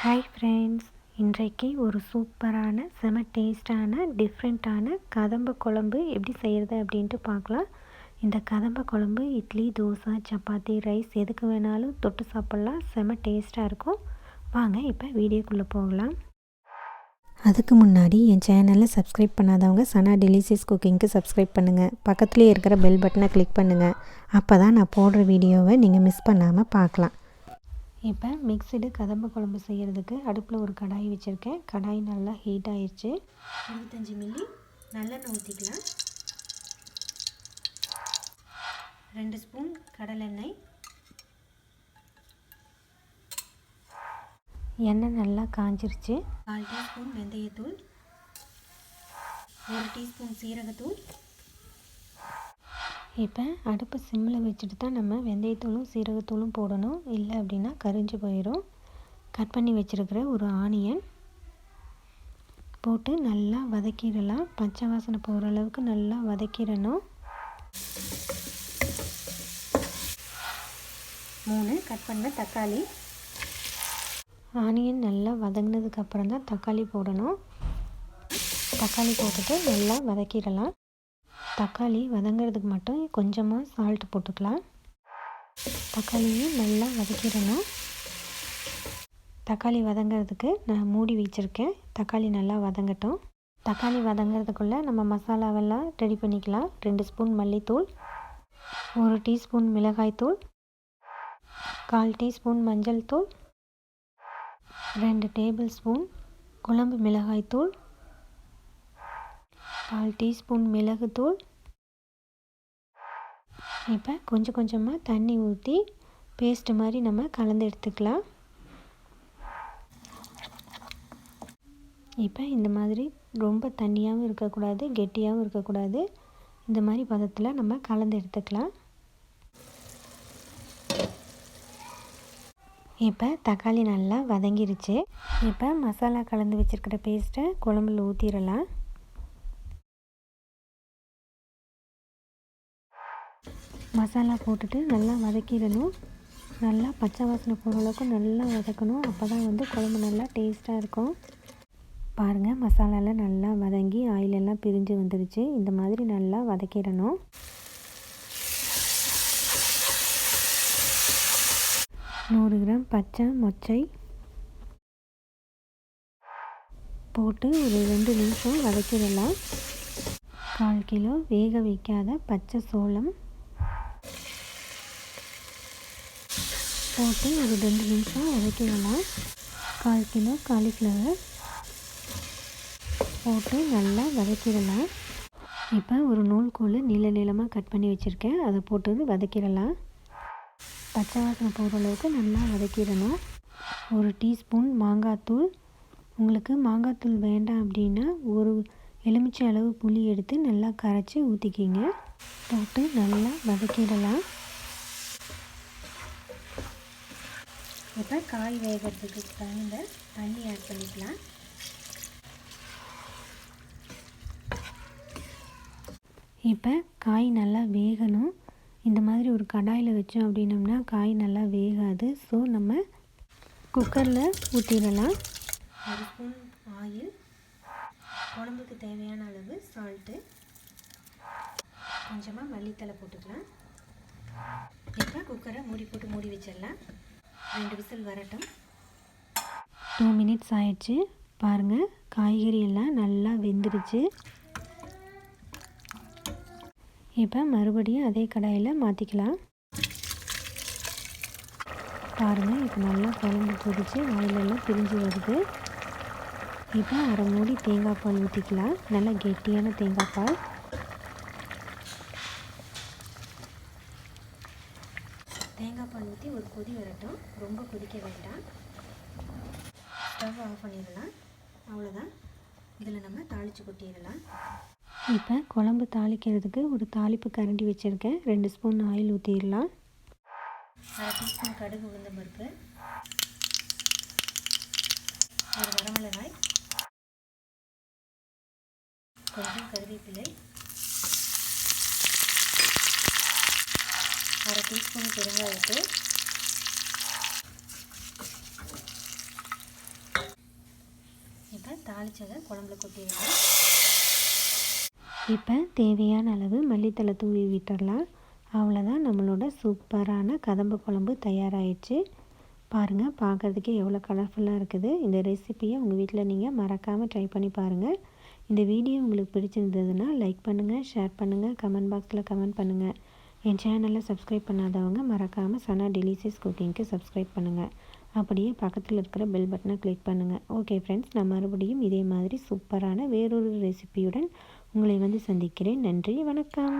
Hi friends, இன்றைக்கு ஒரு சூப்பரான செம டேஸ்டான டிஃப்ரெண்ட்டான கதம்ப குழம்பு எப்படி செய்கிறது அப்படின்ட்டு பார்க்கலாம். இந்த கதம்ப குழம்பு இட்லி, தோசை, சப்பாத்தி, ரைஸ் எதுக்கு வேணாலும் தொட்டு சாப்பிட்லாம். செம டேஸ்ட்டாக இருக்கும். வாங்க இப்போ வீடியோக்குள்ளே போகலாம். அதுக்கு முன்னாடி என் சேனலை சப்ஸ்கிரைப் பண்ணாதவங்க சனா டெலிசியஸ் குக்கிங்க்கு சப்ஸ்கிரைப் பண்ணுங்கள். பக்கத்துலேயே இருக்கிற பெல் பட்டனை கிளிக் பண்ணுங்கள். அப்போ தான் நான் போடுற வீடியோவை நீங்கள் மிஸ் பண்ணாமல் பார்க்கலாம். இப்போ மிக்சடு கதம்ப குழம்பு செய்கிறதுக்கு அடுப்பில் ஒரு கடாய் வச்சுருக்கேன். கடாய் நல்லா ஹீட் ஆயிடுச்சு. 25 மில்லி நல்லெண்ணெய் ஊற்றிக்கலாம். 2 ஸ்பூன் கடலெண்ணெய். எண்ணெய் நல்லா காஞ்சிருச்சு. 1/4 டீஸ்பூன் வெந்தயத்தூள், 1 டீஸ்பூன் சீரகத்தூள். இப்போ அடுப்பை சிம்மில் வச்சுட்டு தான் நம்ம வெந்தயத்தூளும் சீரகத்தூளும் போடணும். இல்லை அப்படின்னா கரிஞ்சு போயிடும். கட் பண்ணி வச்சுருக்கிற ஒரு ஆனியன் போட்டு நல்லா வதக்கிடலாம். பச்சை வாசனை போகிற அளவுக்கு நல்லா வதக்கிடணும். 3 கட் பண்ண தக்காளி. ஆனியன் நல்லா வதங்கினதுக்கப்புறம் தான் தக்காளி போடணும். தக்காளி போட்டுட்டு நல்லா வதக்கிடலாம். தக்காளி வதங்கிறதுக்கு மட்டும் கொஞ்சமாக சால்ட் போட்டுக்கலாம். தக்காளியும் நல்லா வதக்கிடணும். தக்காளி வதங்கிறதுக்கு நான் மூடி வச்சுருக்கேன். தக்காளி நல்லா வதங்கட்டும். தக்காளி வதங்கிறதுக்குள்ளே நம்ம மசாலாவெல்லாம் ரெடி பண்ணிக்கலாம். 2 ஸ்பூன் மல்லித்தூள், 1 டீஸ்பூன் மிளகாய்த்தூள், 1/4 டீஸ்பூன் மஞ்சள் தூள், 2 டேபிள் ஸ்பூன் குழம்பு மிளகாய்த்தூள், 1/4 டீஸ்பூன் மிளகுத்தூள். இப்போ கொஞ்சம் கொஞ்சமாக தண்ணி ஊற்றி பேஸ்ட்டு மாதிரி நம்ம கலந்து எடுத்துக்கலாம். இப்போ இந்த மாதிரி ரொம்ப தண்ணியாகவும் இருக்கக்கூடாது, கெட்டியாகவும் இருக்கக்கூடாது. இந்த மாதிரி பதத்தில் நம்ம கலந்து எடுத்துக்கலாம். இப்போ தக்காளி நல்லா வதங்கிருச்சு. இப்போ மசாலா கலந்து வச்சுருக்கிற பேஸ்ட்டை குழம்புல ஊற்றிடலாம். மசாலா போட்டுட்டு நல்லா வதக்கிடணும். நல்லா பச்சை வாசனை போகிற அளவுக்கு நல்லா வதக்கணும். அப்போ தான் குழம்பு நல்லா டேஸ்ட்டாக இருக்கும். பாருங்கள், மசாலாவில் நல்லா வதங்கி ஆயிலெல்லாம் பிரிஞ்சு வந்துடுச்சு. இந்த மாதிரி நல்லா வதக்கிடணும். நூறு கிராம் பச்சை மொச்சை போட்டு ஒரு 2 நிமிஷம் வதக்கிடலாம். 1/4 கிலோ வேக வைக்காத பச்சை சோளம் போட்டு ஒரு 2 நிமிஷம் வதக்கிடலாம். 1/4 கிலோ காலிஃப்ளவர் போட்டு நல்லா வதக்கிடலாம். இப்போ ஒரு நூல்கோல் நீளமாக கட் பண்ணி வச்சுருக்கேன். அதை போட்டு வதக்கிடலாம். பச்சை வாசனை போகிற அளவுக்கு நல்லா வதக்கிடணும். 1 டீஸ்பூன் மாங்காய்த்தூள். உங்களுக்கு மாங்காய்த்தூள் வேண்டாம் அப்படின்னா ஒரு எலுமிச்சை அளவு புளி எடுத்து நல்லா கரைச்சி ஊற்றிக்கிங்க. போட்டு நல்லா வதக்கிடலாம். இப்போ காய் வேகிறதுக்கு தகுந்த தண்ணி ஆட் பண்ணிக்கலாம். இப்போ காய் நல்லா வேகணும். இந்த மாதிரி ஒரு கடாயில் வச்சோம் அப்படின்னம்னா காய் நல்லா வேகாது. ஸோ நம்ம குக்கரில் ஊற்றிடலாம். 1 ஸ்பூன் ஆயில், குழம்புக்கு தேவையான அளவு சால்ட்டு, கொஞ்சமாக மல்லித்தலை போட்டுக்கலாம். இப்போ குக்கரை மூடி வச்சிடலாம். 2 விசில் வரட்டும். 2 மினிட்ஸ் ஆயிடுச்சு. பாருங்கள், காய்கறி எல்லாம் நல்லா வெந்துருச்சு. இப்போ மறுபடியும் அதே கடாயில் மாற்றிக்கலாம். பாருங்கள், இப்போ நல்லா குழம்பு கொதிச்சு ஆயிலெல்லாம் பிரிஞ்சு வருது. இப்போ அரை மூடி தேங்காய் பால் ஊற்றிக்கலாம். நல்லா கெட்டியான தேங்காய் பால். தேங்காய் பால் ஊற்றி ஒரு கொதி வரட்டும். ரொம்ப கொதிக்க வேண்டாம். ஸ்டவ் ஆஃப் பண்ணிடலாம். அவ்வளோதான். இதில் நம்ம தாளித்து கொட்டிடலாம். இப்போ குழம்பு தாளிக்கிறதுக்கு ஒரு தாளிப்பு கரண்டி வச்சுருக்கேன். 2 ஸ்பூன் ஆயில் ஊற்றிடலாம். 1/2 டீஸ்பூன் கடுகு உளுந்தம் பருப்பு, ஒரு வரமிளகாய், கொஞ்சம் கருவேப்பிலை, 1/2 டீஸ்பூன் பெருங்காயத்தூள், தாளிச்சதை குழம்புல கொட்டிடலாம். இப்போ தேவையான அளவு மல்லித்தழை தூவி விட்டுடலாம். அவ்வளோதான், நம்மளோட சூப்பரான கதம்ப குழம்பு தயாராகிடுச்சு. பாருங்கள், பார்க்குறதுக்கே எவ்வளோ கலர்ஃபுல்லாக இருக்குது. இந்த ரெசிப்பியை உங்கள் வீட்டில் நீங்கள் மறக்காமல் ட்ரை பண்ணி பாருங்கள். இந்த வீடியோ உங்களுக்கு பிடிச்சிருந்ததுன்னா லைக் பண்ணுங்கள், ஷேர் பண்ணுங்கள், கமெண்ட் பாக்ஸில் கமெண்ட் பண்ணுங்கள். என் சேனலில் சப்ஸ்கிரைப் பண்ணாதவங்க மறக்காமல் சனா டெலிஷியஸ் குக்கிங்க்கு சப்ஸ்கிரைப் பண்ணுங்கள். அப்படியே பக்கத்தில் இருக்கிற பெல் பட்டனை கிளிக் பண்ணுங்கள். ஓகே ஃப்ரெண்ட்ஸ், நான் மறுபடியும் இதே மாதிரி சூப்பரான வேறொரு ரெசிபியுடன் உங்களை வந்து சந்திக்கிறேன். நன்றி, வணக்கம்.